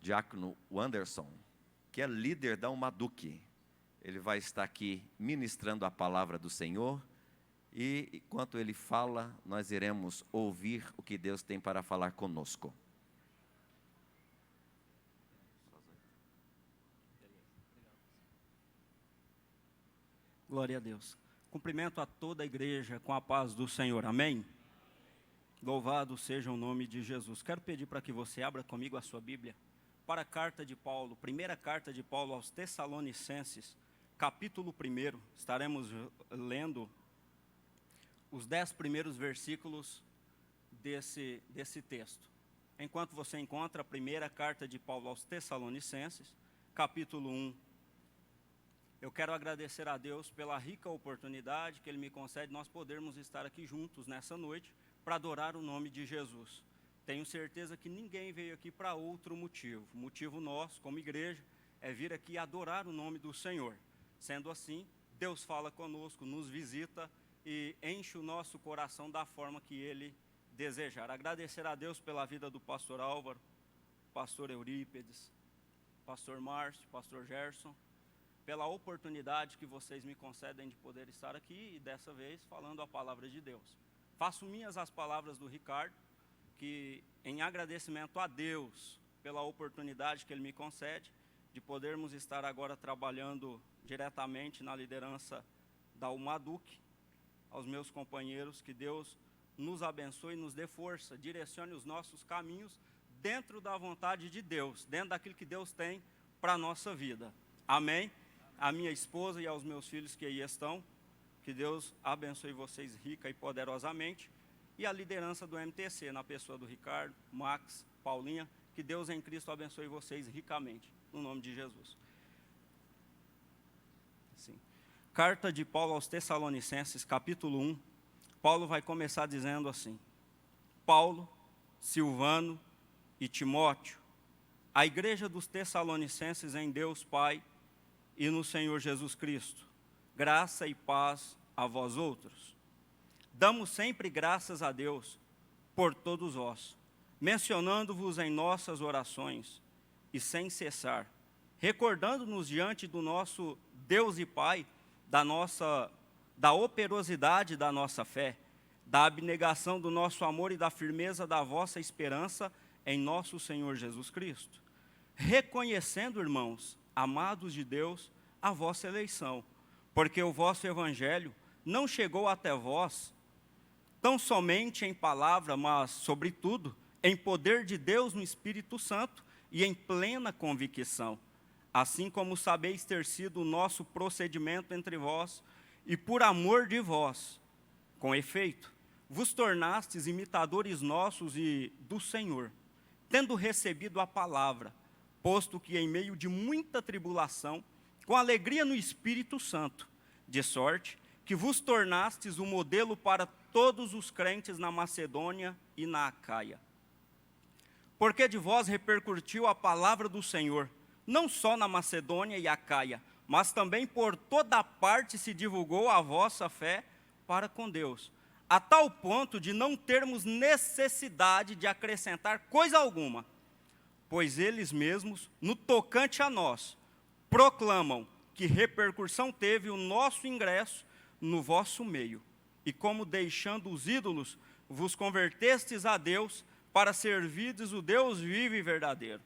diácono Wanderson, que é líder da Umaduque. Ele vai estar aqui ministrando a palavra do Senhor, e enquanto ele fala, nós iremos ouvir o que Deus tem para falar conosco. Glória a Deus. Cumprimento a toda a igreja com a paz do Senhor. Amém? Louvado seja o nome de Jesus. Quero pedir para que você abra comigo a sua Bíblia para a carta de Paulo, primeira carta de Paulo aos Tessalonicenses, capítulo 1. Estaremos lendo os 10 primeiros versículos desse texto. Enquanto você encontra a primeira carta de Paulo aos Tessalonicenses, capítulo 1, eu quero agradecer a Deus pela rica oportunidade que Ele me concede nós podermos estar aqui juntos nessa noite para adorar o nome de Jesus. Tenho certeza que ninguém veio aqui para outro motivo. O motivo nosso, como igreja, é vir aqui adorar o nome do Senhor. Sendo assim, Deus fala conosco, nos visita e enche o nosso coração da forma que Ele desejar. Agradecer a Deus pela vida do pastor Álvaro, pastor Eurípedes, pastor Márcio, pastor Gerson, pela oportunidade que vocês me concedem de poder estar aqui e dessa vez falando a palavra de Deus. Faço minhas as palavras do Ricardo, que em agradecimento a Deus pela oportunidade que Ele me concede de podermos estar agora trabalhando diretamente na liderança da Umaduque, aos meus companheiros, que Deus nos abençoe e nos dê força, direcione os nossos caminhos dentro da vontade de Deus, dentro daquilo que Deus tem para a nossa vida. Amém? A minha esposa e aos meus filhos que aí estão, que Deus abençoe vocês rica e poderosamente, e a liderança do MTC, na pessoa do Ricardo, Max, Paulinha, que Deus em Cristo abençoe vocês ricamente, no nome de Jesus. Sim. Carta de Paulo aos Tessalonicenses, capítulo 1, Paulo vai começar dizendo assim: Paulo, Silvano e Timóteo, a igreja dos Tessalonicenses em Deus Pai e no Senhor Jesus Cristo, graça e paz a vós outros. Damos sempre graças a Deus por todos vós, mencionando-vos em nossas orações e sem cessar, recordando-nos diante do nosso Deus e Pai da operosidade da nossa fé, da abnegação do nosso amor e da firmeza da vossa esperança em nosso Senhor Jesus Cristo, reconhecendo, irmãos, amados de Deus, a vossa eleição, porque o vosso evangelho não chegou até vós tão somente em palavra, mas, sobretudo, em poder de Deus no Espírito Santo e em plena convicção, assim como sabeis ter sido o nosso procedimento entre vós e por amor de vós. Com efeito, vos tornastes imitadores nossos e do Senhor, tendo recebido a palavra, posto que em meio de muita tribulação, com alegria no Espírito Santo, de sorte que vos tornastes um modelo para todos os crentes na Macedônia e na Acaia. Porque de vós repercutiu a palavra do Senhor, não só na Macedônia e Acaia, mas também por toda parte se divulgou a vossa fé para com Deus, a tal ponto de não termos necessidade de acrescentar coisa alguma, pois eles mesmos, no tocante a nós, proclamam que repercussão teve o nosso ingresso no vosso meio, e como deixando os ídolos, vos convertestes a Deus para servirdes o Deus vivo e verdadeiro,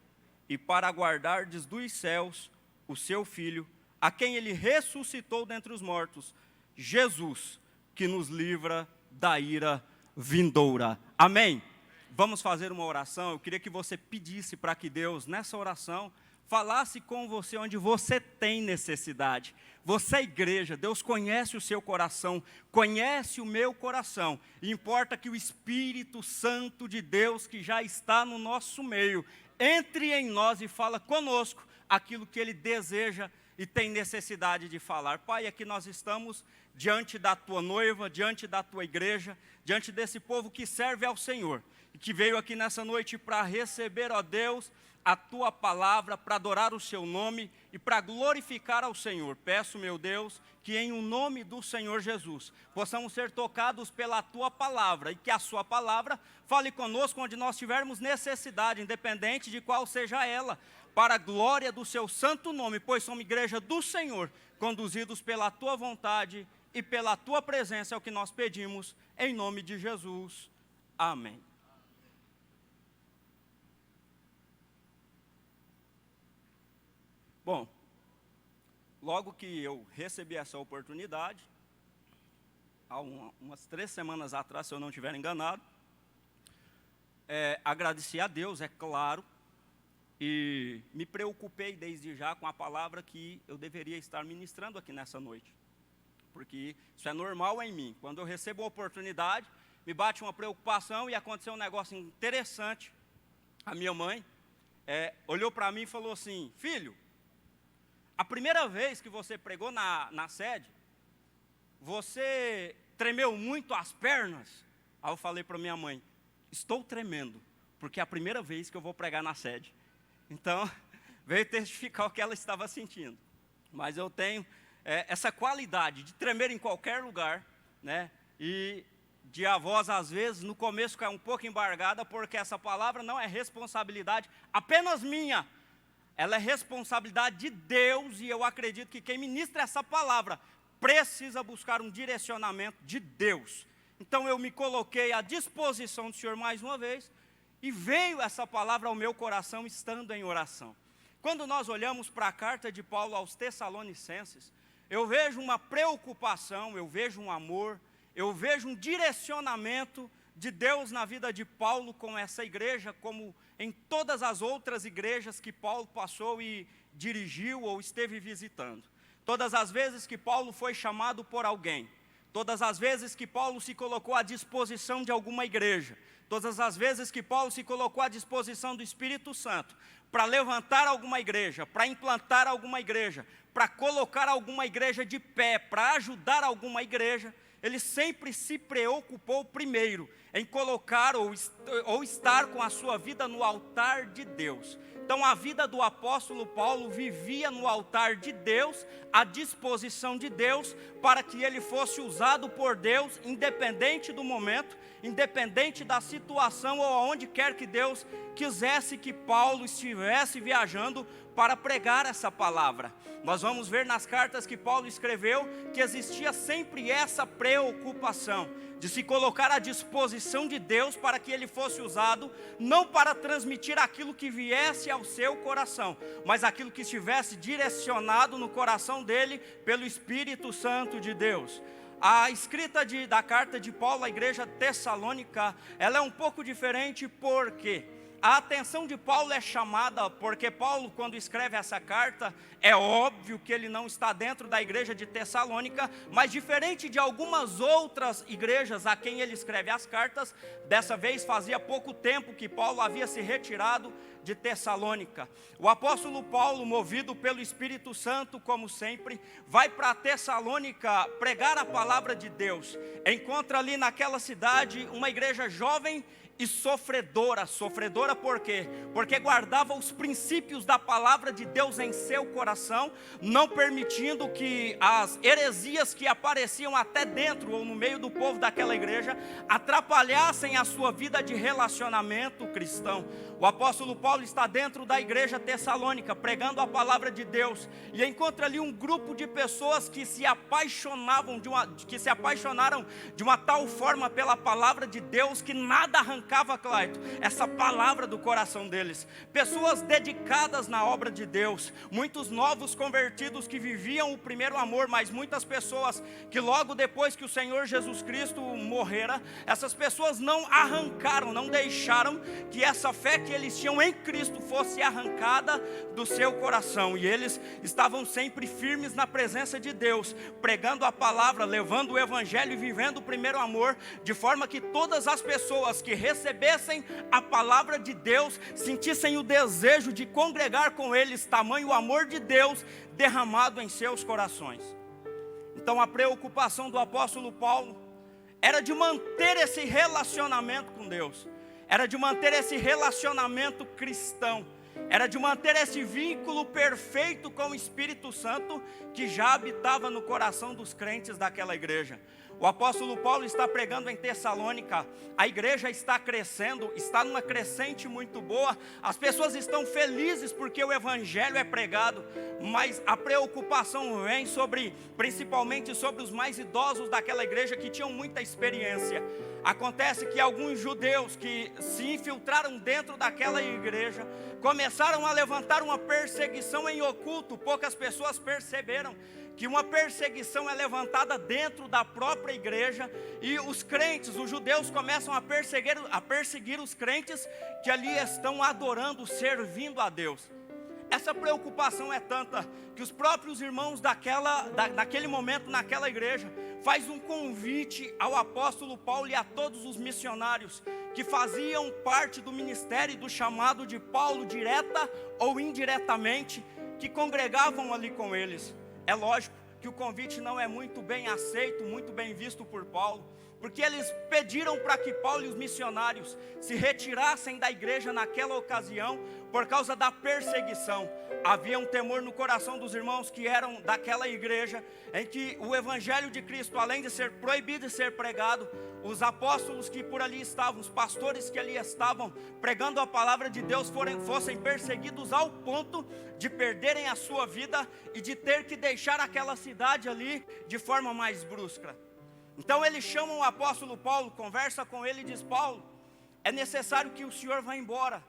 e para aguardardes dos céus o seu Filho, a quem Ele ressuscitou dentre os mortos, Jesus, que nos livra da ira vindoura. Amém? Vamos fazer uma oração. Eu queria que você pedisse para que Deus, nessa oração, falasse com você onde você tem necessidade. Você é igreja, Deus conhece o seu coração, conhece o meu coração. E importa que o Espírito Santo de Deus, que já está no nosso meio, entre em nós e fala conosco aquilo que Ele deseja e tem necessidade de falar. Pai, aqui nós estamos diante da Tua noiva, diante da Tua igreja, diante desse povo que serve ao Senhor, e que veio aqui nessa noite para receber, ó Deus, a tua palavra para adorar o seu nome e para glorificar ao Senhor. Peço, meu Deus, que em o nome do Senhor Jesus possamos ser tocados pela tua palavra e que a sua palavra fale conosco onde nós tivermos necessidade, independente de qual seja ela, para a glória do seu santo nome, pois somos igreja do Senhor, conduzidos pela tua vontade e pela tua presença, é o que nós pedimos, em nome de Jesus. Amém. Bom, logo que eu recebi essa oportunidade, há umas 3 semanas atrás, se eu não estiver enganado, agradeci a Deus, é claro, e me preocupei desde já com a palavra que eu deveria estar ministrando aqui nessa noite, porque isso é normal em mim. Quando eu recebo a oportunidade, me bate uma preocupação e aconteceu um negócio interessante. A minha mãe olhou para mim e falou assim: filho, a primeira vez que você pregou na sede, você tremeu muito as pernas? Aí eu falei para minha mãe: estou tremendo, porque é a primeira vez que eu vou pregar na sede. Então, veio testificar o que ela estava sentindo. Mas eu tenho essa qualidade de tremer em qualquer lugar, né? E de a voz, às vezes, no começo ficar um pouco embargada, porque essa palavra não é responsabilidade apenas minha. Ela é responsabilidade de Deus, e eu acredito que quem ministra essa palavra precisa buscar um direcionamento de Deus. Então eu me coloquei à disposição do Senhor mais uma vez, e veio essa palavra ao meu coração estando em oração. Quando nós olhamos para a carta de Paulo aos Tessalonicenses, eu vejo uma preocupação, eu vejo um amor, eu vejo um direcionamento de Deus na vida de Paulo com essa igreja, como em todas as outras igrejas que Paulo passou e dirigiu ou esteve visitando. Todas as vezes que Paulo foi chamado por alguém, todas as vezes que Paulo se colocou à disposição de alguma igreja, todas as vezes que Paulo se colocou à disposição do Espírito Santo para levantar alguma igreja, para implantar alguma igreja, para colocar alguma igreja de pé, para ajudar alguma igreja, ele sempre se preocupou primeiro em colocar ou estar com a sua vida no altar de Deus. Então a vida do apóstolo Paulo vivia no altar de Deus, à disposição de Deus, para que ele fosse usado por Deus, independente do momento, independente da situação ou aonde quer que Deus quisesse que Paulo estivesse viajando para pregar essa palavra. Nós vamos ver nas cartas que Paulo escreveu que existia sempre essa preocupação de se colocar à disposição de Deus para que ele fosse usado, não para transmitir aquilo que viesse ao seu coração, mas aquilo que estivesse direcionado no coração dele pelo Espírito Santo de Deus. A escrita da carta de Paulo à igreja tessalônica, ela é um pouco diferente porque a atenção de Paulo é chamada, porque Paulo, quando escreve essa carta, é óbvio que ele não está dentro da igreja de Tessalônica, mas diferente de algumas outras igrejas a quem ele escreve as cartas, dessa vez fazia pouco tempo que Paulo havia se retirado de Tessalônica. O apóstolo Paulo, movido pelo Espírito Santo, como sempre, vai para Tessalônica pregar a palavra de Deus. Encontra ali naquela cidade uma igreja jovem e sofredora. Sofredora por quê? Porque guardava os princípios da palavra de Deus em seu coração, não permitindo que as heresias que apareciam até dentro ou no meio do povo daquela igreja atrapalhassem a sua vida de relacionamento cristão. O apóstolo Paulo está dentro da igreja tessalônica pregando a palavra de Deus e encontra ali um grupo de pessoas que se apaixonaram de uma tal forma pela palavra de Deus que nada arrancava, Clayton, essa palavra do coração deles. Pessoas dedicadas na obra de Deus, muitos novos convertidos que viviam o primeiro amor, mas muitas pessoas que logo depois que o Senhor Jesus Cristo morrera, essas pessoas não arrancaram, não deixaram que essa fé que eles tinham em Cristo fosse arrancada do seu coração, e eles estavam sempre firmes na presença de Deus, pregando a palavra, levando o evangelho e vivendo o primeiro amor, de forma que todas as pessoas que recebessem a palavra de Deus sentissem o desejo de congregar com eles, tamanho o amor de Deus derramado em seus corações. Então a preocupação do apóstolo Paulo era de manter esse relacionamento com Deus, era de manter esse relacionamento cristão. era de manter esse vínculo perfeito com o Espírito Santo que já habitava no coração dos crentes daquela igreja. O apóstolo Paulo está pregando em Tessalônica, a igreja está crescendo, está numa crescente muito boa, as pessoas estão felizes porque o evangelho é pregado, mas a preocupação vem principalmente sobre os mais idosos daquela igreja que tinham muita experiência. Acontece que alguns judeus que se infiltraram dentro daquela igreja começaram a levantar uma perseguição em oculto. Poucas pessoas perceberam que uma perseguição é levantada dentro da própria igreja, e os crentes, os judeus, começam a perseguir os crentes que ali estão adorando, servindo a Deus. Essa preocupação é tanta que os próprios irmãos daquele momento, naquela igreja, faz um convite ao apóstolo Paulo e a todos os missionários que faziam parte do ministério e do chamado de Paulo, direta ou indiretamente, que congregavam ali com eles. É lógico que o convite não é muito bem aceito, muito bem visto por Paulo, porque eles pediram para que Paulo e os missionários se retirassem da igreja naquela ocasião, por causa da perseguição. Havia um temor no coração dos irmãos que eram daquela igreja, em que o evangelho de Cristo, além de ser proibido de ser pregado, os apóstolos que por ali estavam, os pastores que ali estavam, pregando a palavra de Deus, fossem perseguidos ao ponto de perderem a sua vida e de ter que deixar aquela cidade ali de forma mais brusca. Então eles chamam o apóstolo Paulo, conversa com ele e diz: Paulo, é necessário que o senhor vá embora,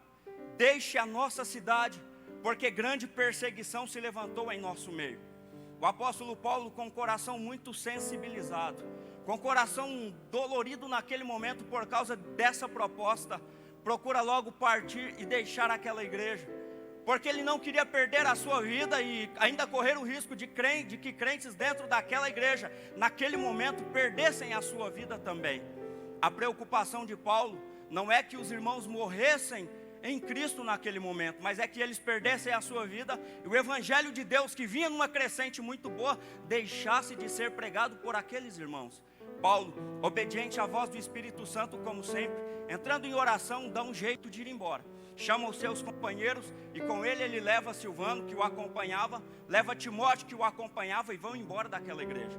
deixe a nossa cidade, porque grande perseguição se levantou em nosso meio. O apóstolo Paulo, com o coração muito sensibilizado, com o coração dolorido naquele momento por causa dessa proposta, procura logo partir e deixar aquela igreja, porque ele não queria perder a sua vida e ainda correr o risco de que crentes dentro daquela igreja, naquele momento, perdessem a sua vida também. A preocupação de Paulo não é que os irmãos morressem em Cristo naquele momento, mas é que eles perdessem a sua vida e o evangelho de Deus, que vinha numa crescente muito boa, deixasse de ser pregado por aqueles irmãos. Paulo, obediente à voz do Espírito Santo, como sempre, entrando em oração, dá um jeito de ir embora. Chama os seus companheiros e com ele leva Silvano, que o acompanhava, leva Timóteo, que o acompanhava, e vão embora daquela igreja.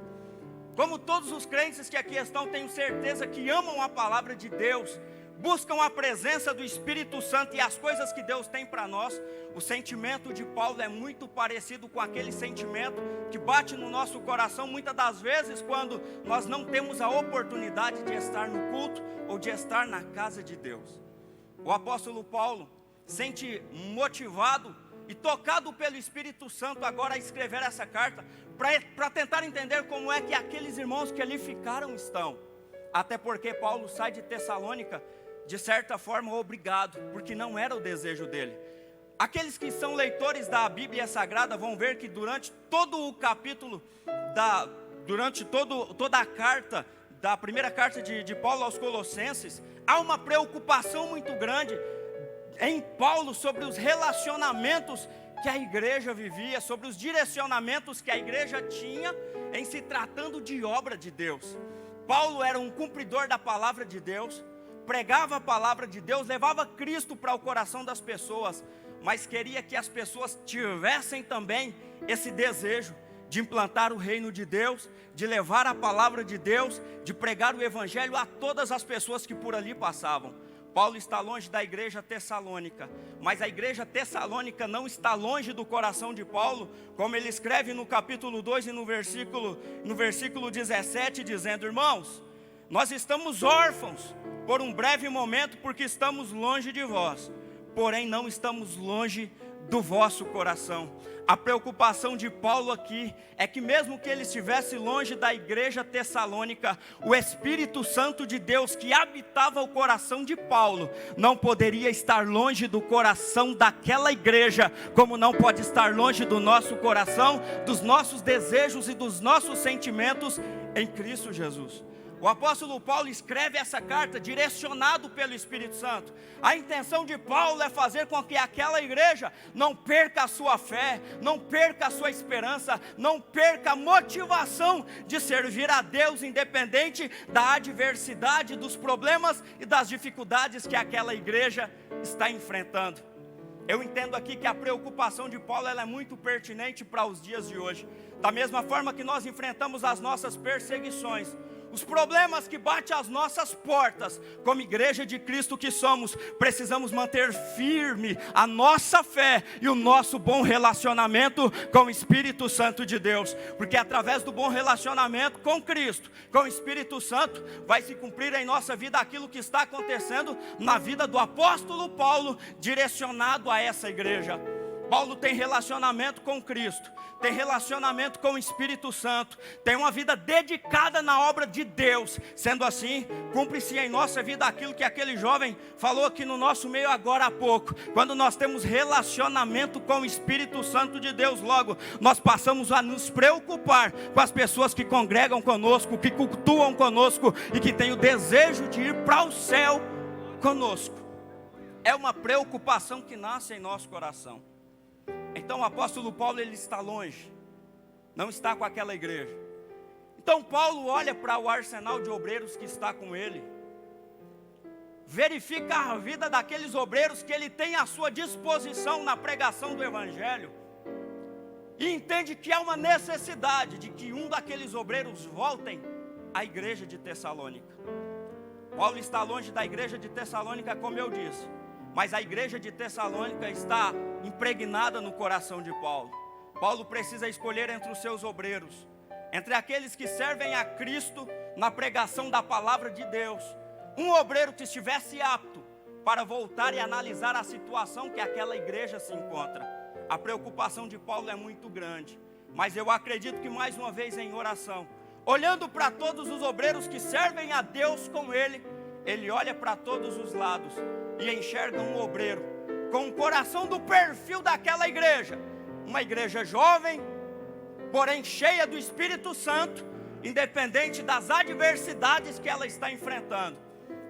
Como todos os crentes que aqui estão, tenho certeza que amam a palavra de Deus, buscam a presença do Espírito Santo e as coisas que Deus tem para nós. O sentimento de Paulo é muito parecido com aquele sentimento que bate no nosso coração muitas das vezes quando nós não temos a oportunidade de estar no culto ou de estar na casa de Deus. O apóstolo Paulo sente motivado e tocado pelo Espírito Santo agora a escrever essa carta para tentar entender como é que aqueles irmãos que ali ficaram estão. Até porque Paulo sai de Tessalônica de certa forma obrigado, porque não era o desejo dele. Aqueles que são leitores da Bíblia Sagrada vão ver que durante todo o capítulo, toda a carta, da primeira carta de Paulo aos Colossenses, há uma preocupação muito grande em Paulo sobre os relacionamentos que a igreja vivia, sobre os direcionamentos que a igreja tinha em se tratando de obra de Deus. Paulo era um cumpridor da palavra de Deus, pregava a palavra de Deus, levava Cristo para o coração das pessoas, mas queria que as pessoas tivessem também esse desejo de implantar o reino de Deus, de levar a palavra de Deus, de pregar o evangelho a todas as pessoas que por ali passavam. Paulo está longe da igreja tessalônica, mas a igreja tessalônica não está longe do coração de Paulo, como ele escreve no capítulo 2 e no versículo 17, dizendo: irmãos, nós estamos órfãos por um breve momento, porque estamos longe de vós, porém não estamos longe do vosso coração. A preocupação de Paulo aqui é que mesmo que ele estivesse longe da igreja tessalônica, o Espírito Santo de Deus que habitava o coração de Paulo não poderia estar longe do coração daquela igreja, como não pode estar longe do nosso coração, dos nossos desejos e dos nossos sentimentos em Cristo Jesus. O apóstolo Paulo escreve essa carta direcionado pelo Espírito Santo. A intenção de Paulo é fazer com que aquela igreja não perca a sua fé, não perca a sua esperança, não perca a motivação de servir a Deus, independente da adversidade, dos problemas e das dificuldades que aquela igreja está enfrentando. Eu entendo aqui que a preocupação de Paulo ela é muito pertinente para os dias de hoje. Da mesma forma que nós enfrentamos as nossas perseguições, os problemas que batem às nossas portas, como igreja de Cristo que somos, precisamos manter firme a nossa fé e o nosso bom relacionamento com o Espírito Santo de Deus, porque através do bom relacionamento com Cristo, com o Espírito Santo, vai se cumprir em nossa vida aquilo que está acontecendo na vida do apóstolo Paulo, direcionado a essa igreja. Paulo tem relacionamento com Cristo, tem relacionamento com o Espírito Santo, tem uma vida dedicada na obra de Deus. Sendo assim, cumpre-se em nossa vida aquilo que aquele jovem falou aqui no nosso meio agora há pouco. Quando nós temos relacionamento com o Espírito Santo de Deus, logo nós passamos a nos preocupar com as pessoas que congregam conosco, que cultuam conosco e que têm o desejo de ir para o céu conosco. É uma preocupação que nasce em nosso coração. Então o apóstolo Paulo ele está longe, não está com aquela igreja. Então Paulo olha para o arsenal de obreiros que está com ele, verifica a vida daqueles obreiros que ele tem à sua disposição na pregação do evangelho, e entende que há uma necessidade de que um daqueles obreiros voltem à igreja de Tessalônica. Paulo está longe da igreja de Tessalônica, como eu disse, mas a igreja de Tessalônica está impregnada no coração de Paulo. Paulo precisa escolher entre os seus obreiros, entre aqueles que servem a Cristo na pregação da palavra de Deus, um obreiro que estivesse apto para voltar e analisar a situação que aquela igreja se encontra. A preocupação de Paulo é muito grande, mas eu acredito que mais uma vez em oração, olhando para todos os obreiros que servem a Deus com ele, ele olha para todos os lados e enxerga um obreiro com o coração do perfil daquela igreja, uma igreja jovem, porém cheia do Espírito Santo, independente das adversidades que ela está enfrentando.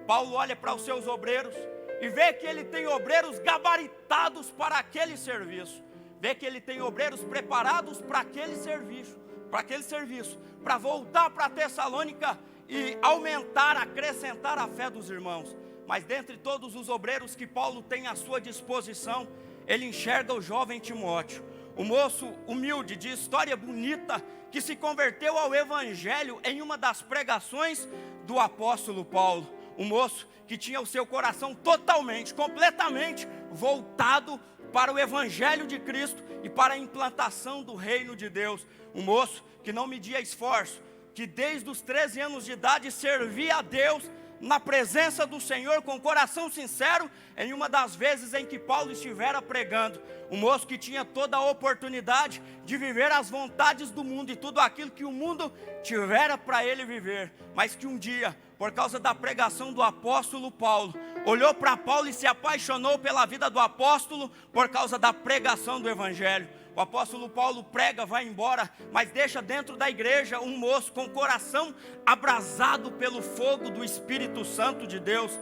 Paulo olha para os seus obreiros e vê que ele tem obreiros gabaritados para aquele serviço, vê que ele tem obreiros preparados para aquele serviço, para voltar para Tessalônica e aumentar, acrescentar a fé dos irmãos. Mas dentre todos os obreiros que Paulo tem à sua disposição, ele enxerga o jovem Timóteo, o moço humilde, de história bonita, que se converteu ao evangelho em uma das pregações do apóstolo Paulo. Um moço que tinha o seu coração totalmente, completamente voltado para o evangelho de Cristo e para a implantação do reino de Deus. Um moço que não media esforço, que desde os 13 anos de idade servia a Deus na presença do Senhor com coração sincero, em uma das vezes em que Paulo estivera pregando. Um moço que tinha toda a oportunidade de viver as vontades do mundo e tudo aquilo que o mundo tivera para ele viver, mas que um dia, por causa da pregação do apóstolo Paulo, olhou para Paulo e se apaixonou pela vida do apóstolo por causa da pregação do evangelho. O apóstolo Paulo prega, vai embora, mas deixa dentro da igreja um moço com o coração abrasado pelo fogo do Espírito Santo de Deus.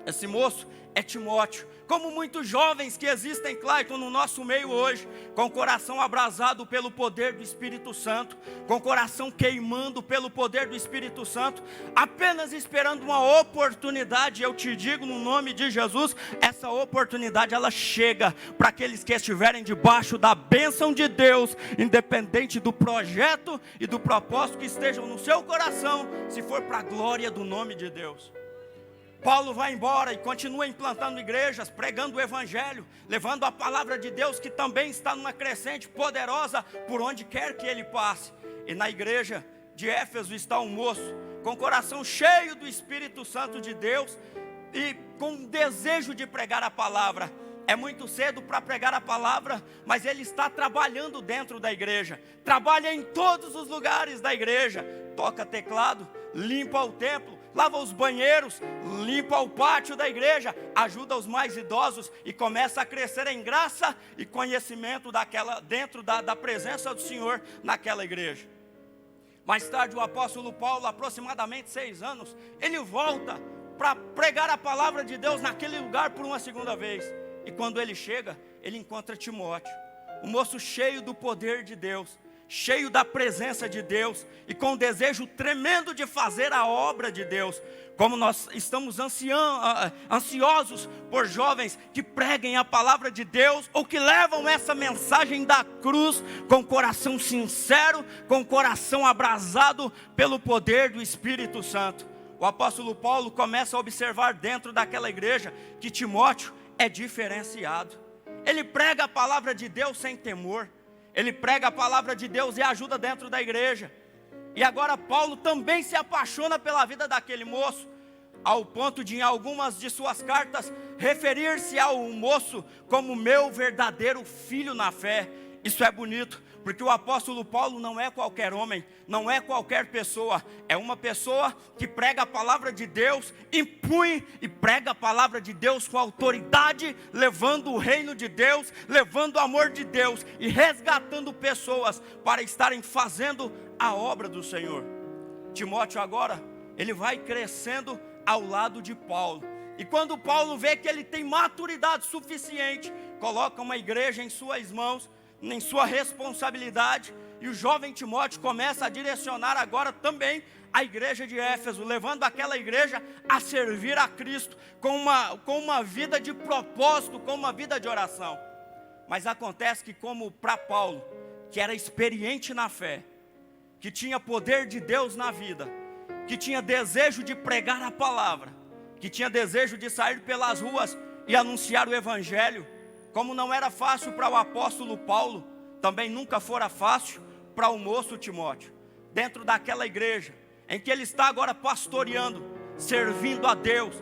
Esse moço é Timóteo. Como muitos jovens que existem, Clayton, no nosso meio hoje, com o coração abrasado pelo poder do Espírito Santo, com o coração queimando pelo poder do Espírito Santo, apenas esperando uma oportunidade. Eu te digo no nome de Jesus, essa oportunidade ela chega para aqueles que estiverem debaixo da bênção de Deus, independente do projeto e do propósito que estejam no seu coração, se for para a glória do nome de Deus. Paulo vai embora e continua implantando igrejas, pregando o evangelho, levando a palavra de Deus, que também está numa crescente poderosa por onde quer que ele passe. E na igreja de Éfeso está um moço com o coração cheio do Espírito Santo de Deus e com desejo de pregar a palavra. É muito cedo para pregar a palavra, mas ele está trabalhando dentro da igreja, trabalha em todos os lugares da igreja, toca teclado, limpa o templo, lava os banheiros, limpa o pátio da igreja, ajuda os mais idosos e começa a crescer em graça e conhecimento dentro da presença do Senhor naquela igreja. Mais tarde o apóstolo Paulo, aproximadamente 6 anos, ele volta para pregar a palavra de Deus naquele lugar por uma segunda vez. E quando ele chega, ele encontra Timóteo, um moço cheio do poder de Deus, cheio da presença de Deus e com desejo tremendo de fazer a obra de Deus. Como nós estamos ansiosos por jovens que preguem a palavra de Deus, ou que levam essa mensagem da cruz com coração sincero, com coração abrasado pelo poder do Espírito Santo. O apóstolo Paulo começa a observar dentro daquela igreja que Timóteo é diferenciado. Ele prega a palavra de Deus sem temor, ele prega a palavra de Deus e ajuda dentro da igreja. E agora Paulo também se apaixona pela vida daquele moço, ao ponto de em algumas de suas cartas referir-se ao moço como meu verdadeiro filho na fé. Isso é bonito, porque o apóstolo Paulo não é qualquer homem, não é qualquer pessoa, é uma pessoa que prega a palavra de Deus, impõe e prega a palavra de Deus com autoridade, levando o reino de Deus, levando o amor de Deus e resgatando pessoas para estarem fazendo a obra do Senhor. Timóteo agora, ele vai crescendo ao lado de Paulo, e quando Paulo vê que ele tem maturidade suficiente, coloca uma igreja em suas mãos, em sua responsabilidade, e o jovem Timóteo começa a direcionar agora também a igreja de Éfeso, levando aquela igreja a servir a Cristo com uma vida de propósito, com uma vida de oração. Mas acontece que, como para Paulo, que era experiente na fé, que tinha poder de Deus na vida, que tinha desejo de pregar a palavra, que tinha desejo de sair pelas ruas e anunciar o evangelho, como não era fácil para o apóstolo Paulo, também nunca fora fácil para o moço Timóteo, dentro daquela igreja, em que ele está agora pastoreando, servindo a Deus,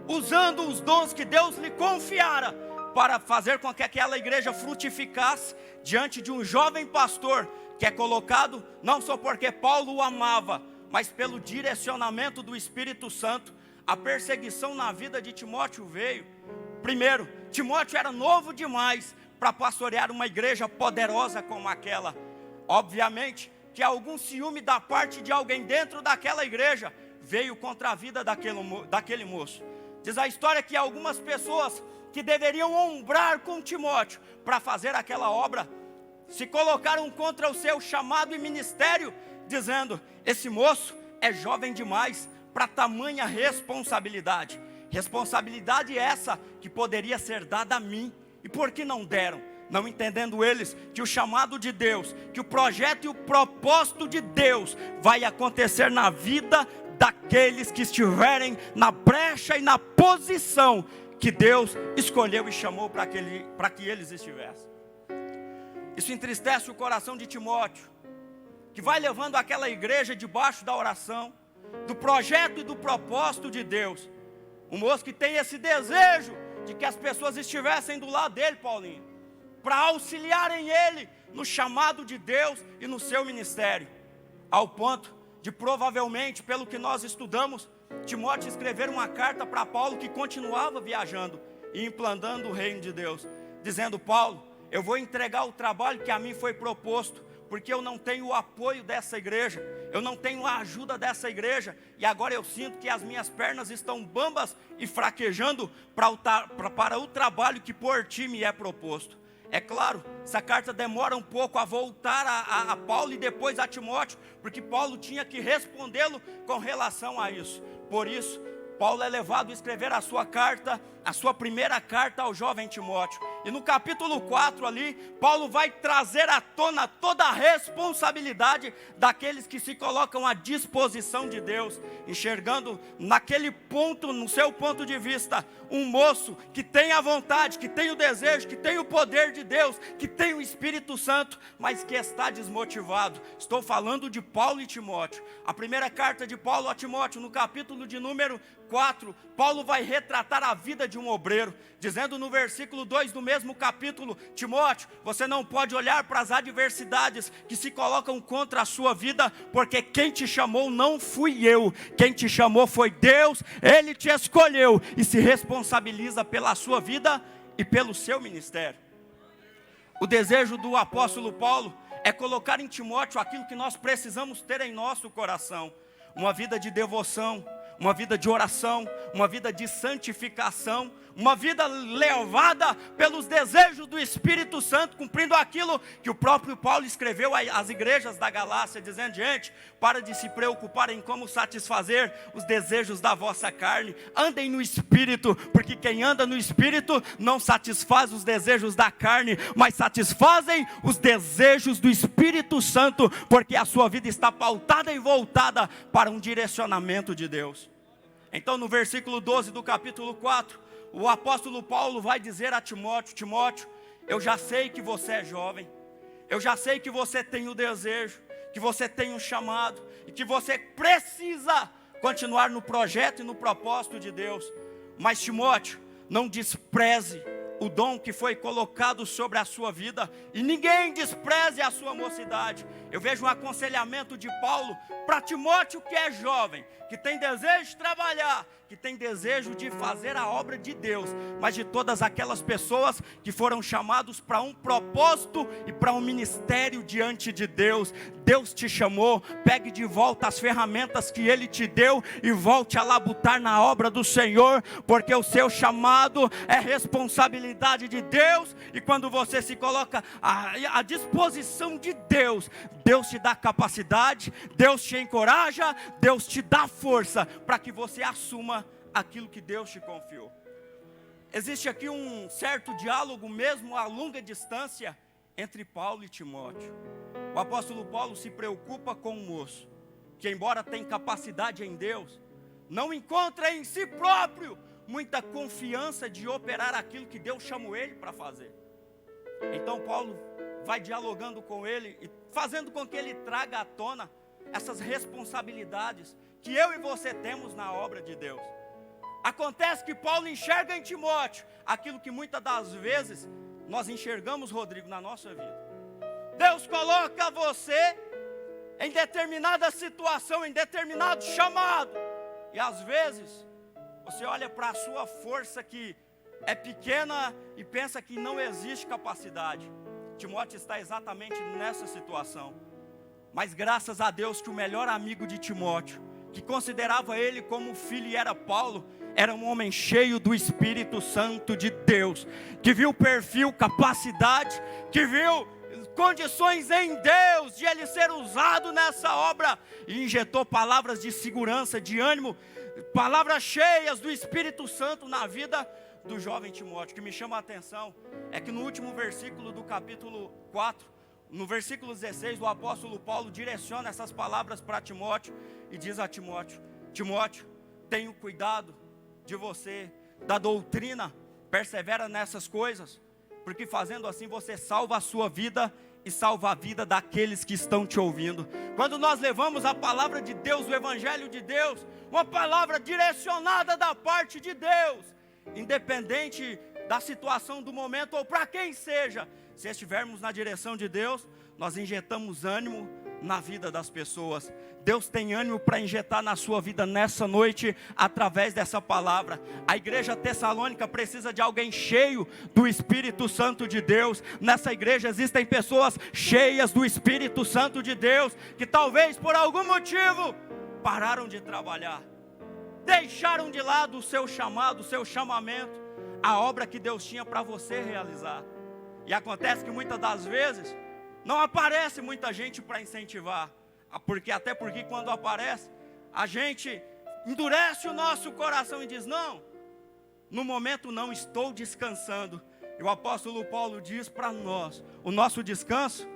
usando os dons que Deus lhe confiara, para fazer com que aquela igreja frutificasse, diante de um jovem pastor, que é colocado, não só porque Paulo o amava, mas pelo direcionamento do Espírito Santo. A perseguição na vida de Timóteo veio. Primeiro, Timóteo era novo demais para pastorear uma igreja poderosa como aquela. Obviamente que algum ciúme da parte de alguém dentro daquela igreja veio contra a vida daquele moço. Diz a história que algumas pessoas que deveriam ombrar com Timóteo para fazer aquela obra, se colocaram contra o seu chamado e ministério, dizendo: esse moço é jovem demais para tamanha responsabilidade. Responsabilidade essa que poderia ser dada a mim. E por que não deram? Não entendendo eles que o chamado de Deus, que o projeto e o propósito de Deus vai acontecer na vida daqueles que estiverem na brecha e na posição que Deus escolheu e chamou para que eles estivessem. Isso entristece o coração de Timóteo, que vai levando aquela igreja debaixo da oração, do projeto e do propósito de Deus. Um moço que tem esse desejo de que as pessoas estivessem do lado dele, Paulinho, para auxiliarem ele no chamado de Deus e no seu ministério, ao ponto de, provavelmente, pelo que nós estudamos, Timóteo escrever uma carta para Paulo, que continuava viajando e implantando o reino de Deus, dizendo: Paulo, eu vou entregar o trabalho que a mim foi proposto, porque eu não tenho o apoio dessa igreja, eu não tenho a ajuda dessa igreja, e agora eu sinto que as minhas pernas estão bambas e fraquejando para o trabalho que por ti me é proposto. É claro, essa carta demora um pouco a voltar a Paulo e depois a Timóteo, porque Paulo tinha que respondê-lo com relação a isso. Por isso, Paulo é levado a escrever a sua carta, a sua primeira carta ao jovem Timóteo. E no capítulo 4 ali, Paulo vai trazer à tona toda a responsabilidade daqueles que se colocam à disposição de Deus, enxergando naquele ponto, no seu ponto de vista, um moço que tem a vontade, que tem o desejo, que tem o poder de Deus, que tem o Espírito Santo, mas que está desmotivado. Estou falando de Paulo e Timóteo. A primeira carta de Paulo a Timóteo, no capítulo de número 4, Paulo vai retratar a vida de um obreiro, dizendo no versículo 2 do mesmo capítulo: Timóteo, você não pode olhar para as adversidades que se colocam contra a sua vida, porque quem te chamou não fui eu, quem te chamou foi Deus, Ele te escolheu e se responsabiliza pela sua vida e pelo seu ministério. O desejo do apóstolo Paulo é colocar em Timóteo aquilo que nós precisamos ter em nosso coração: uma vida de devoção, uma vida de oração, uma vida de santificação, uma vida levada pelos desejos do Espírito Santo, cumprindo aquilo que o próprio Paulo escreveu às igrejas da Galácia, dizendo: gente, para de se preocupar em como satisfazer os desejos da vossa carne, andem no Espírito, porque quem anda no Espírito não satisfaz os desejos da carne, mas satisfazem os desejos do Espírito Santo, porque a sua vida está pautada e voltada para um direcionamento de Deus. Então no versículo 12 do capítulo 4, o apóstolo Paulo vai dizer a Timóteo: Timóteo, eu já sei que você é jovem, eu já sei que você tem o desejo, que você tem um chamado, e que você precisa continuar no projeto e no propósito de Deus. Mas Timóteo, não despreze o dom que foi colocado sobre a sua vida, e ninguém despreze a sua mocidade. Eu vejo um aconselhamento de Paulo para Timóteo, que é jovem, que tem desejo de trabalhar, que tem desejo de fazer a obra de Deus, mas de todas aquelas pessoas que foram chamados para um propósito e para um ministério diante de Deus. Deus te chamou, pegue de volta as ferramentas que Ele te deu e volte a labutar na obra do Senhor, porque o seu chamado é responsabilidade de Deus, e quando você se coloca à disposição de Deus, Deus te dá capacidade, Deus te encoraja, Deus te dá força para que você assuma aquilo que Deus te confiou. Existe aqui um certo diálogo, mesmo a longa distância, entre Paulo e Timóteo. O apóstolo Paulo se preocupa com o moço, que embora tenha capacidade em Deus, não encontra em si próprio muita confiança de operar aquilo que Deus chamou ele para fazer. Então Paulo vai dialogando com ele e fazendo com que ele traga à tona essas responsabilidades que eu e você temos na obra de Deus. Acontece que Paulo enxerga em Timóteo aquilo que muitas das vezes nós enxergamos, Rodrigo, na nossa vida. Deus coloca você em determinada situação, em determinado chamado, e às vezes você olha para a sua força que é pequena e pensa que não existe capacidade. Timóteo está exatamente nessa situação, mas graças a Deus que o melhor amigo de Timóteo, que considerava ele como filho e era Paulo, era um homem cheio do Espírito Santo de Deus, que viu perfil, capacidade, que viu condições em Deus de ele ser usado nessa obra, e injetou palavras de segurança, de ânimo, palavras cheias do Espírito Santo na vida do jovem Timóteo. O que me chama a atenção é que no último versículo do capítulo 4, no versículo 16, o apóstolo Paulo direciona essas palavras para Timóteo e diz a Timóteo: Timóteo, tenha cuidado de você, da doutrina, persevera nessas coisas, porque fazendo assim você salva a sua vida e salva a vida daqueles que estão te ouvindo. Quando nós levamos a palavra de Deus, o Evangelho de Deus, uma palavra direcionada da parte de Deus, independente da situação do momento ou para quem seja, se estivermos na direção de Deus, nós injetamos ânimo na vida das pessoas. Deus tem ânimo para injetar na sua vida nessa noite, através dessa palavra. A igreja tessalônica precisa de alguém cheio do Espírito Santo de Deus. Nessa igreja existem pessoas cheias do Espírito Santo de Deus, que talvez por algum motivo pararam de trabalhar, deixaram de lado o seu chamado, o seu chamamento, a obra que Deus tinha para você realizar. E acontece que muitas das vezes não aparece muita gente para incentivar, até porque quando aparece, a gente endurece o nosso coração e diz: não, no momento não estou descansando. E o apóstolo Paulo diz para nós: o nosso descanso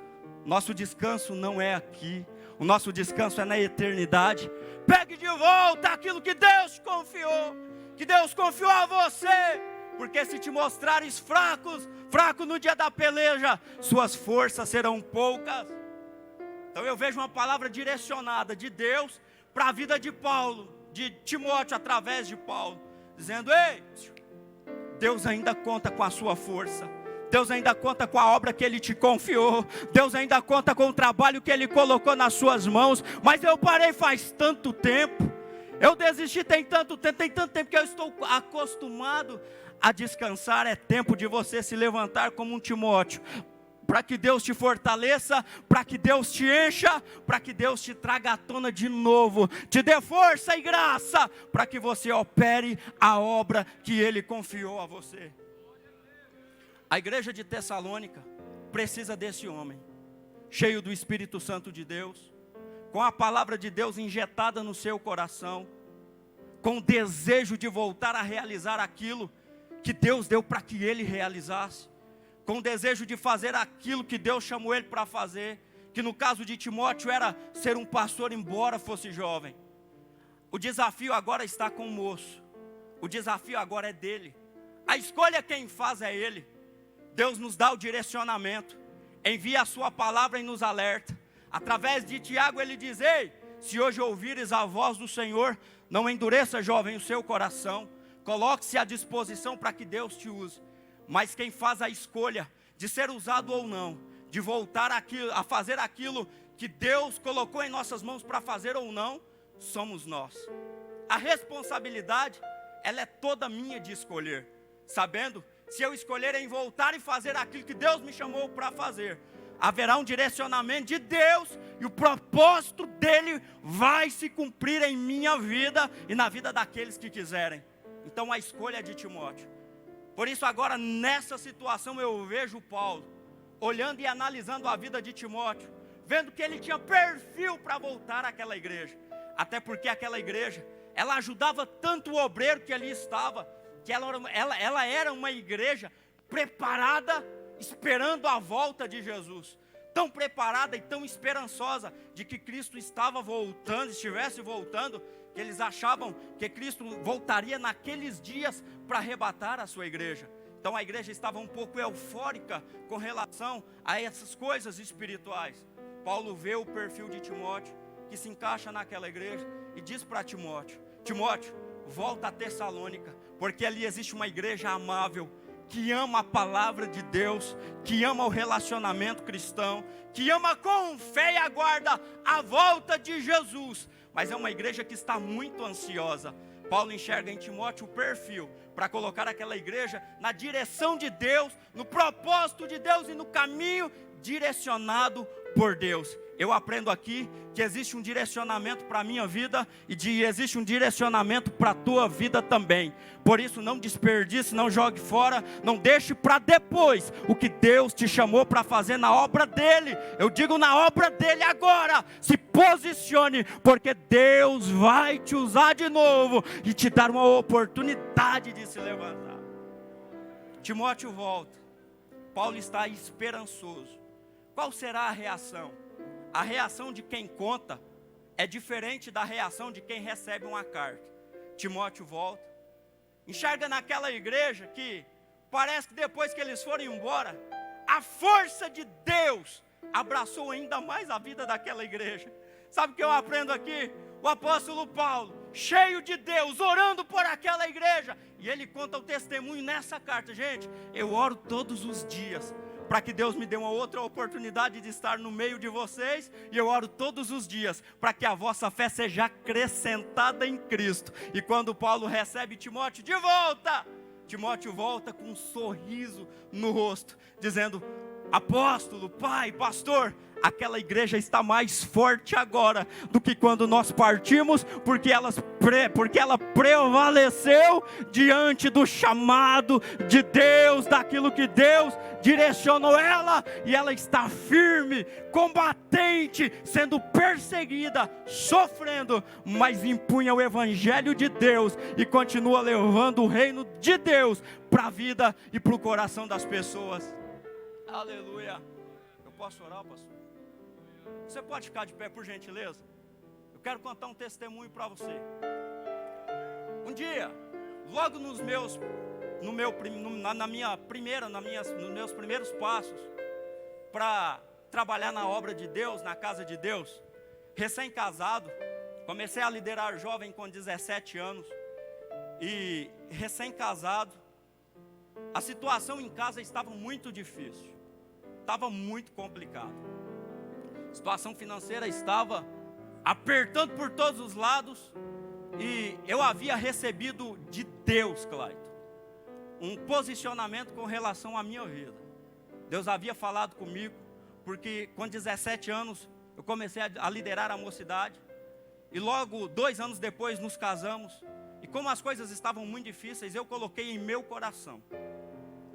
não é aqui, o nosso descanso é na eternidade. Pegue de volta aquilo que Deus te confiou, que Deus confiou a você, porque se te mostrares fraco no dia da peleja, suas forças serão poucas. Então eu vejo uma palavra direcionada de Deus para a vida de Paulo, de Timóteo através de Paulo, dizendo: ei, Deus ainda conta com a sua força, Deus ainda conta com a obra que Ele te confiou, Deus ainda conta com o trabalho que Ele colocou nas suas mãos. Mas eu parei faz tanto tempo, eu desisti tem tanto tempo que eu estou acostumado a descansar. É tempo de você se levantar como um Timóteo, para que Deus te fortaleça, para que Deus te encha, para que Deus te traga à tona de novo, te dê força e graça, para que você opere a obra que Ele confiou a você. A igreja de Tessalônica precisa desse homem, cheio do Espírito Santo de Deus, com a palavra de Deus injetada no seu coração, com o desejo de voltar a realizar aquilo que Deus deu para que ele realizasse, com o desejo de fazer aquilo que Deus chamou ele para fazer, que no caso de Timóteo era ser um pastor embora fosse jovem. O desafio agora está com o moço, o desafio agora é dele, a escolha quem faz é ele. Deus nos dá o direcionamento, envia a sua palavra e nos alerta. Através de Tiago ele diz: ei, se hoje ouvires a voz do Senhor, não endureça, jovem, o seu coração, coloque-se à disposição para que Deus te use. Mas quem faz a escolha de ser usado ou não, de voltar a fazer aquilo que Deus colocou em nossas mãos para fazer ou não, somos nós. A responsabilidade, ela é toda minha de escolher, sabendo, se eu escolher em voltar e fazer aquilo que Deus me chamou para fazer, haverá um direcionamento de Deus, e o propósito dele vai se cumprir em minha vida, e na vida daqueles que quiserem. Então a escolha é de Timóteo. Por isso agora nessa situação eu vejo Paulo, olhando e analisando a vida de Timóteo, vendo que ele tinha perfil para voltar àquela igreja, até porque aquela igreja, ela ajudava tanto o obreiro que ali estava, que ela era uma igreja preparada, esperando a volta de Jesus, tão preparada e tão esperançosa, de que Cristo estava voltando, estivesse voltando, que eles achavam que Cristo voltaria naqueles dias para arrebatar a sua igreja. Então a igreja estava um pouco eufórica com relação a essas coisas espirituais. Paulo vê o perfil de Timóteo, que se encaixa naquela igreja, e diz para Timóteo: Timóteo, volta a Tessalônica, porque ali existe uma igreja amável, que ama a palavra de Deus, que ama o relacionamento cristão, que ama com fé e aguarda a volta de Jesus, mas é uma igreja que está muito ansiosa. Paulo enxerga em Timóteo o perfil para colocar aquela igreja na direção de Deus, no propósito de Deus e no caminho direcionado por Deus. Eu aprendo aqui que existe um direcionamento para a minha vida e existe um direcionamento para a tua vida também. Por isso não desperdice, não jogue fora, não deixe para depois o que Deus te chamou para fazer na obra dele. Eu digo na obra dele agora. Se posicione, porque Deus vai te usar de novo e te dar uma oportunidade de se levantar. Timóteo volta. Paulo está esperançoso. Qual será a reação? A reação de quem conta é diferente da reação de quem recebe uma carta. Timóteo volta, enxerga naquela igreja que parece que depois que eles foram embora, a força de Deus abraçou ainda mais a vida daquela igreja. Sabe o que eu aprendo aqui? O apóstolo Paulo, cheio de Deus, orando por aquela igreja, e ele conta o testemunho nessa carta. Gente, eu oro todos os dias para que Deus me dê uma outra oportunidade de estar no meio de vocês, e eu oro todos os dias para que a vossa fé seja acrescentada em Cristo. E quando Paulo recebe Timóteo de volta, Timóteo volta com um sorriso no rosto, dizendo: apóstolo, pai, pastor, aquela igreja está mais forte agora do que quando nós partimos, porque ela prevaleceu diante do chamado de Deus, daquilo que Deus direcionou ela, e ela está firme, combatente, sendo perseguida, sofrendo, mas impunha o evangelho de Deus e continua levando o reino de Deus para a vida e para o coração das pessoas. Aleluia. Eu posso orar, pastor? Você pode ficar de pé, por gentileza? Eu quero contar um testemunho para você. Um dia, logo nos meus primeiros passos para trabalhar na obra de Deus, na casa de Deus, recém-casado, comecei a liderar jovem com 17 anos, e recém-casado, a situação em casa estava muito difícil, estava muito complicado. A situação financeira estava apertando por todos os lados, e eu havia recebido de Deus, Clayton, um posicionamento com relação à minha vida. Deus havia falado comigo, porque com 17 anos eu comecei a liderar a mocidade. E logo 2 anos depois nos casamos. E como as coisas estavam muito difíceis, eu coloquei em meu coração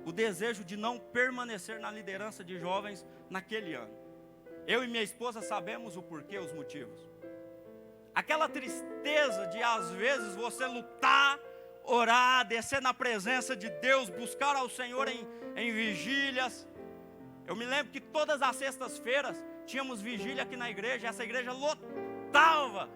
o desejo de não permanecer na liderança de jovens naquele ano. Eu e minha esposa sabemos o porquê, os motivos. Aquela tristeza de às vezes você lutar, orar, descer na presença de Deus, buscar ao Senhor em vigílias. Eu me lembro que todas as sextas-feiras tínhamos vigília aqui na igreja. Essa igreja lotava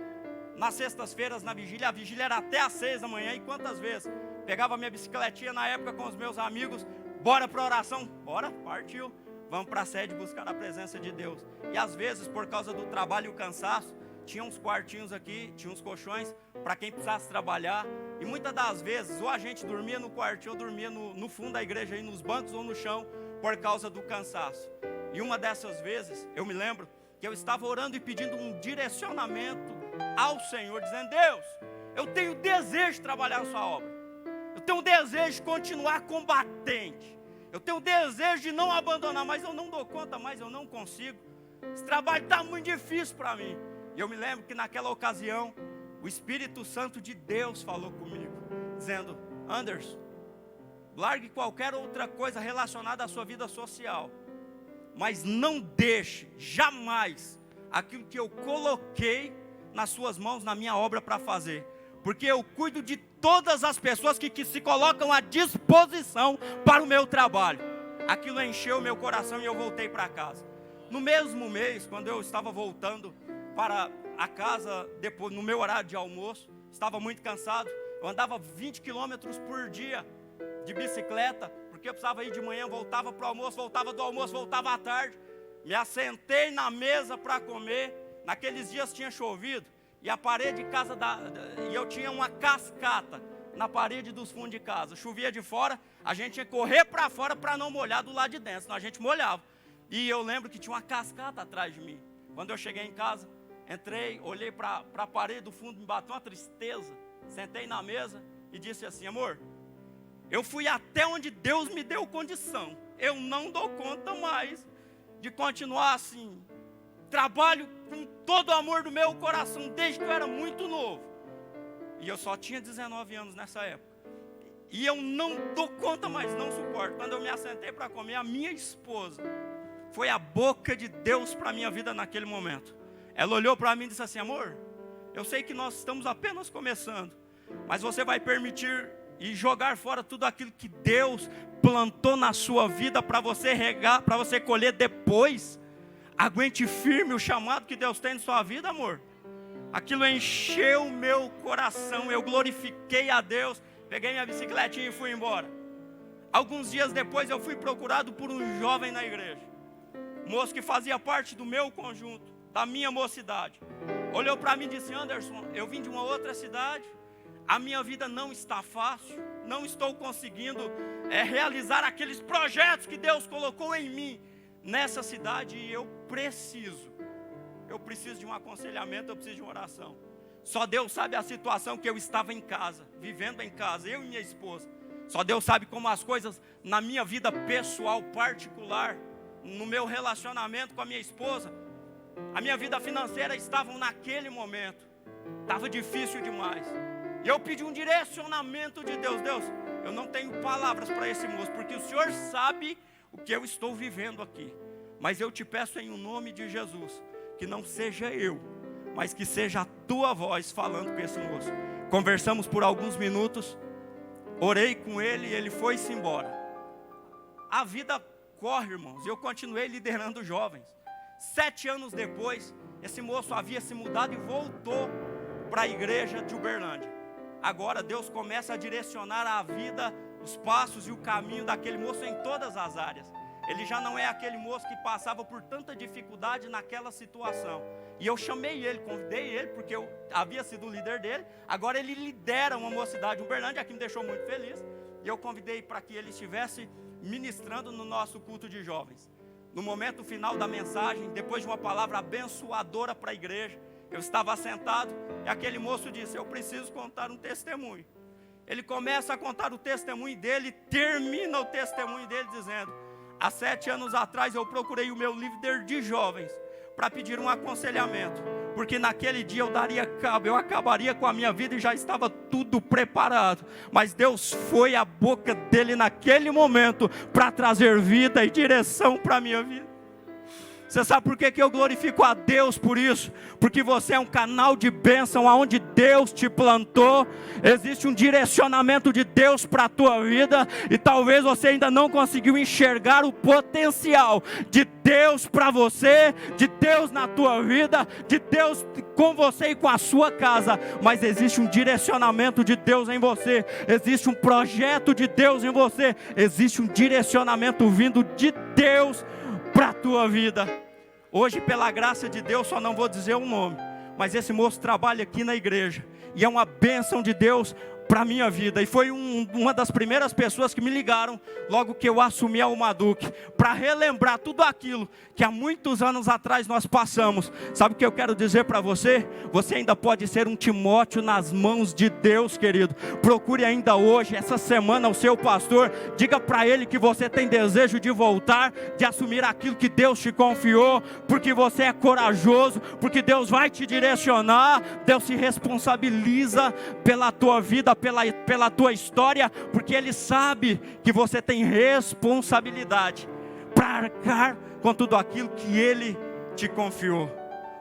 nas sextas-feiras na vigília. A vigília era até às 6 da manhã. E quantas vezes pegava minha bicicletinha na época com os meus amigos, bora para a oração, bora, partiu, vamos para a sede buscar a presença de Deus. E às vezes, por causa do trabalho e o cansaço, tinha uns quartinhos aqui, tinha uns colchões para quem precisasse trabalhar. E muitas das vezes, ou a gente dormia no quartinho, ou dormia no fundo da igreja, aí, nos bancos ou no chão, por causa do cansaço. E uma dessas vezes, eu me lembro que eu estava orando e pedindo um direcionamento ao Senhor, dizendo: Deus, eu tenho desejo de trabalhar na sua obra. Eu tenho desejo de continuar combatente. Eu tenho desejo de não abandonar, mas eu não dou conta mais, eu não consigo. Esse trabalho está muito difícil para mim. E eu me lembro que naquela ocasião, o Espírito Santo de Deus falou comigo, dizendo: Anderson, largue qualquer outra coisa relacionada à sua vida social, mas não deixe jamais aquilo que eu coloquei nas suas mãos, na minha obra para fazer. Porque eu cuido de todas as pessoas que se colocam à disposição para o meu trabalho. Aquilo encheu o meu coração e eu voltei para casa. No mesmo mês, quando eu estava voltando para a casa, depois, no meu horário de almoço, estava muito cansado. Eu andava 20 quilômetros por dia de bicicleta, porque eu precisava ir de manhã, voltava para o almoço, voltava do almoço, voltava à tarde. Me assentei na mesa para comer. Naqueles dias tinha chovido. E a parede de casa, e eu tinha uma cascata na parede dos fundos de casa. Chovia de fora, a gente tinha que correr para fora para não molhar do lado de dentro, senão a gente molhava. E eu lembro que tinha uma cascata atrás de mim. Quando eu cheguei em casa, entrei, olhei para a parede do fundo, me bateu uma tristeza. Sentei na mesa e disse assim: amor, eu fui até onde Deus me deu condição. Eu não dou conta mais de continuar assim. Trabalho com todo o amor do meu coração, desde que eu era muito novo. E eu só tinha 19 anos nessa época. E eu não dou conta mais, não suporto. Quando eu me assentei para comer, a minha esposa foi a boca de Deus para a minha vida naquele momento. Ela olhou para mim e disse assim: amor, eu sei que nós estamos apenas começando, mas você vai permitir e jogar fora tudo aquilo que Deus plantou na sua vida para você regar, para você colher depois. Aguente firme o chamado que Deus tem em sua vida, amor. Aquilo encheu o meu coração, eu glorifiquei a Deus, peguei minha bicicletinha e fui embora. Alguns dias depois eu fui procurado por um jovem na igreja, moço que fazia parte do meu conjunto, da minha mocidade. Olhou para mim e disse: Anderson, eu vim de uma outra cidade, a minha vida não está fácil, não estou conseguindo realizar aqueles projetos que Deus colocou em mim nessa cidade, e eu preciso de um aconselhamento, eu preciso de uma oração. Só Deus sabe a situação que eu estava em casa, vivendo em casa, eu e minha esposa. Só Deus sabe como as coisas na minha vida pessoal, particular, no meu relacionamento com a minha esposa, a minha vida financeira estavam naquele momento, estava difícil demais. E eu pedi um direcionamento de Deus. Deus, eu não tenho palavras para esse moço, porque o Senhor sabe o que eu estou vivendo aqui. Mas eu te peço em nome de Jesus, que não seja eu, mas que seja a tua voz falando com esse moço. Conversamos por alguns minutos, orei com ele e ele foi-se embora. A vida corre, irmãos, e eu continuei liderando jovens. 7 anos depois, esse moço havia se mudado e voltou para a igreja de Uberlândia. Agora Deus começa a direcionar a vida, os passos e o caminho daquele moço em todas as áreas. Ele já não é aquele moço que passava por tanta dificuldade naquela situação. E eu chamei ele, convidei ele, porque eu havia sido o líder dele. Agora ele lidera uma mocidade em Uberlândia, que me deixou muito feliz. E eu convidei para que ele estivesse ministrando no nosso culto de jovens. No momento final da mensagem, depois de uma palavra abençoadora para a igreja, eu estava sentado e aquele moço disse: eu preciso contar um testemunho. Ele começa a contar o testemunho dele, termina o testemunho dele dizendo: Há 7 anos atrás eu procurei o meu líder de jovens para pedir um aconselhamento, porque naquele dia eu acabaria com a minha vida e já estava tudo preparado, mas Deus foi a boca dele naquele momento para trazer vida e direção para a minha vida. Você sabe por que eu glorifico a Deus por isso? Porque você é um canal de bênção aonde Deus te plantou. Existe um direcionamento de Deus para a tua vida. E talvez você ainda não conseguiu enxergar o potencial de Deus para você, de Deus na tua vida, de Deus com você e com a sua casa. Mas existe um direcionamento de Deus em você. Existe um projeto de Deus em você. Existe um direcionamento vindo de Deus para a tua vida. Hoje, pela graça de Deus, só não vou dizer o nome, mas esse moço trabalha aqui na igreja, e é uma bênção de Deus para a minha vida, e foi uma das primeiras pessoas que me ligaram, logo que eu assumi a Umaduc, para relembrar tudo aquilo que há muitos anos atrás nós passamos. Sabe o que eu quero dizer para você? Você ainda pode ser um Timóteo nas mãos de Deus, querido. Procure ainda hoje, essa semana, o seu pastor, diga para ele que você tem desejo de voltar, de assumir aquilo que Deus te confiou, porque você é corajoso, porque Deus vai te direcionar, Deus se responsabiliza pela tua vida, pela tua história, porque Ele sabe que você tem responsabilidade para arcar com tudo aquilo que Ele te confiou.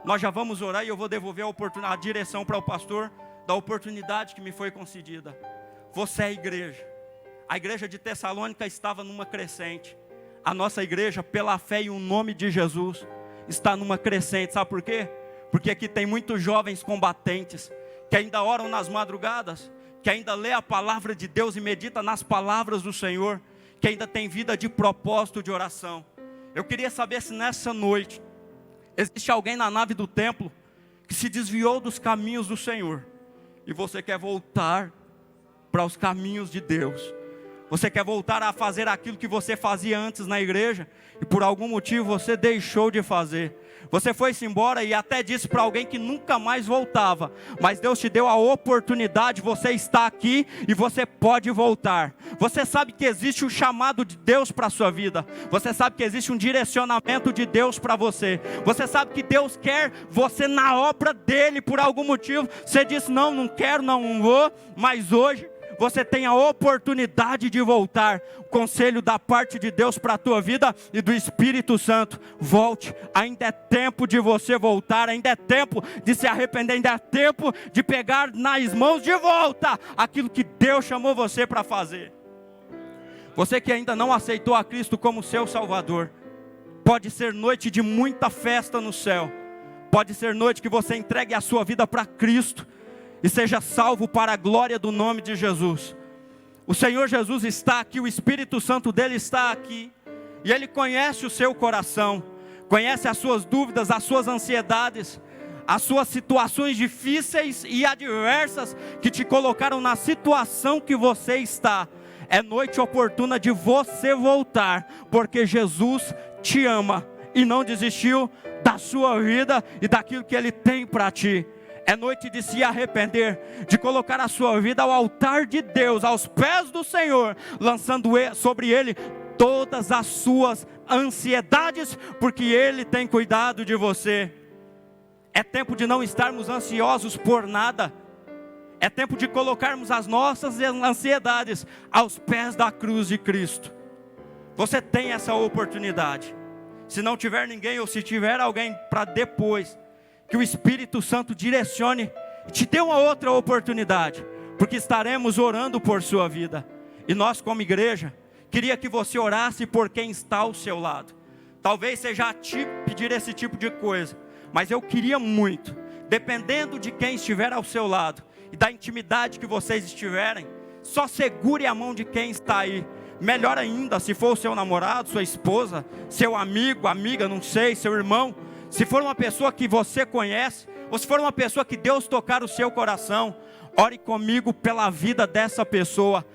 Nós já vamos orar e eu vou devolver a direção para o pastor da oportunidade que me foi concedida. Você é a igreja de Tessalônica estava numa crescente. A nossa igreja, pela fé e o nome de Jesus, está numa crescente. Sabe por quê? Porque aqui tem muitos jovens combatentes que ainda oram nas madrugadas, que ainda lê a palavra de Deus e medita nas palavras do Senhor, que ainda tem vida de propósito de oração. Eu queria saber se nessa noite existe alguém na nave do templo que se desviou dos caminhos do Senhor, e você quer voltar para os caminhos de Deus. Você quer voltar a fazer aquilo que você fazia antes na igreja, e por algum motivo você deixou de fazer. Você foi-se embora e até disse para alguém que nunca mais voltava, mas Deus te deu a oportunidade, você está aqui e você pode voltar. Você sabe que existe um chamado de Deus para a sua vida, você sabe que existe um direcionamento de Deus para você, você sabe que Deus quer você na obra dEle. Por algum motivo você disse, não quero, não vou, mas hoje você tem a oportunidade de voltar. Conselho da parte de Deus para a tua vida e do Espírito Santo: volte, ainda é tempo de você voltar, ainda é tempo de se arrepender, ainda é tempo de pegar nas mãos de volta aquilo que Deus chamou você para fazer. Você que ainda não aceitou a Cristo como seu Salvador, pode ser noite de muita festa no céu, pode ser noite que você entregue a sua vida para Cristo e seja salvo para a glória do nome de Jesus. O Senhor Jesus está aqui, o Espírito Santo dele está aqui, e Ele conhece o seu coração, conhece as suas dúvidas, as suas ansiedades, as suas situações difíceis e adversas que te colocaram na situação que você está. É noite oportuna de você voltar, porque Jesus te ama e não desistiu da sua vida e daquilo que Ele tem para ti. É noite de se arrepender, de colocar a sua vida ao altar de Deus, aos pés do Senhor, lançando sobre Ele todas as suas ansiedades, porque Ele tem cuidado de você. É tempo de não estarmos ansiosos por nada. É tempo de colocarmos as nossas ansiedades aos pés da cruz de Cristo. Você tem essa oportunidade. Se não tiver ninguém, ou se tiver alguém para depois, que o Espírito Santo direcione e te dê uma outra oportunidade, porque estaremos orando por sua vida. E nós, como igreja, queria que você orasse por quem está ao seu lado. Talvez seja a ti pedir esse tipo de coisa, mas eu queria muito, dependendo de quem estiver ao seu lado e da intimidade que vocês estiverem, só segure a mão de quem está aí. Melhor ainda, se for o seu namorado, sua esposa, seu amigo, amiga, não sei, seu irmão. Se for uma pessoa que você conhece, ou se for uma pessoa que Deus tocar o seu coração, ore comigo pela vida dessa pessoa.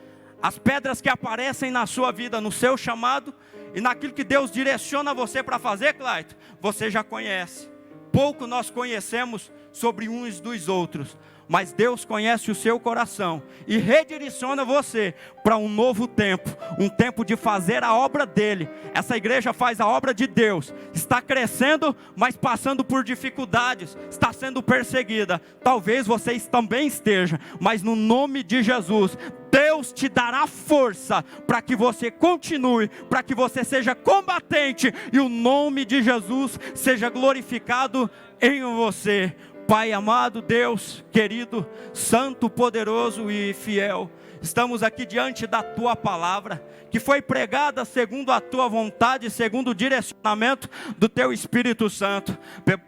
As pedras que aparecem na sua vida, no seu chamado e naquilo que Deus direciona você para fazer, Clayton, você já conhece. pouco nós conhecemos sobre uns dos outros, mas Deus conhece o seu coração e redireciona você para um novo tempo, um tempo de fazer a obra dele. Essa igreja faz a obra de Deus, está crescendo, mas passando por dificuldades, está sendo perseguida. Talvez vocês também estejam, mas no nome de Jesus, Deus te dará força para que você continue, para que você seja combatente e o nome de Jesus seja glorificado em você. Pai amado, Deus querido, santo, poderoso e fiel, estamos aqui diante da Tua palavra, que foi pregada segundo a Tua vontade, segundo o direcionamento do Teu Espírito Santo.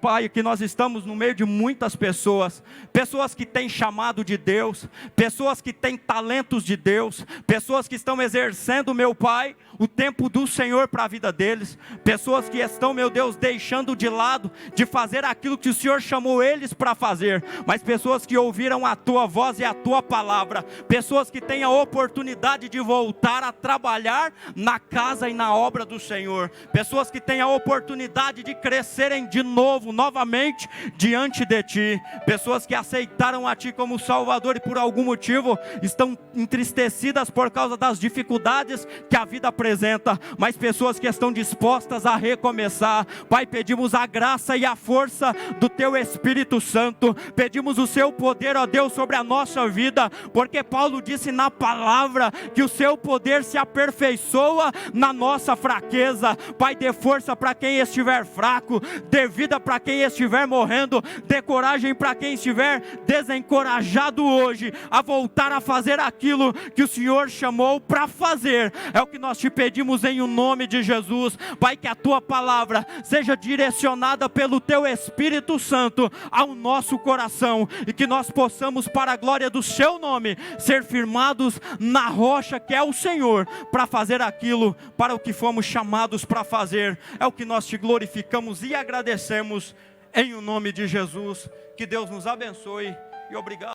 Pai, que nós estamos no meio de muitas pessoas, pessoas que têm chamado de Deus, pessoas que têm talentos de Deus, pessoas que estão exercendo, meu Pai, o tempo do Senhor para a vida deles, pessoas que estão, meu Deus, deixando de lado, de fazer aquilo que o Senhor chamou eles para fazer, mas pessoas que ouviram a Tua voz e a Tua palavra, pessoas que têm a oportunidade de voltar a trabalhar na casa e na obra do Senhor, pessoas que têm a oportunidade de crescerem de novo, novamente, diante de Ti, pessoas que aceitaram a Ti como Salvador e por algum motivo estão entristecidas por causa das dificuldades que a vida apresenta, mas pessoas que estão dispostas a recomeçar. Pai, pedimos a graça e a força do Teu Espírito Santo, pedimos o Seu poder, ó Deus, sobre a nossa vida, porque Paulo disse na palavra que o Seu poder se aperfeiçoa na nossa fraqueza. Pai, dê força para quem estiver fraco, dê vida para quem estiver morrendo, dê coragem para quem estiver desencorajado hoje, a voltar a fazer aquilo que o Senhor chamou para fazer. É o que nós te pedimos em o nome de Jesus. Pai, que a Tua palavra seja direcionada pelo Teu Espírito Santo ao nosso coração, e que nós possamos, para a glória do Seu nome, ser firmados na rocha que é o Senhor, para fazer aquilo para o que fomos chamados para fazer. É o que nós te glorificamos e agradecemos em o nome de Jesus. Que Deus nos abençoe e obrigado.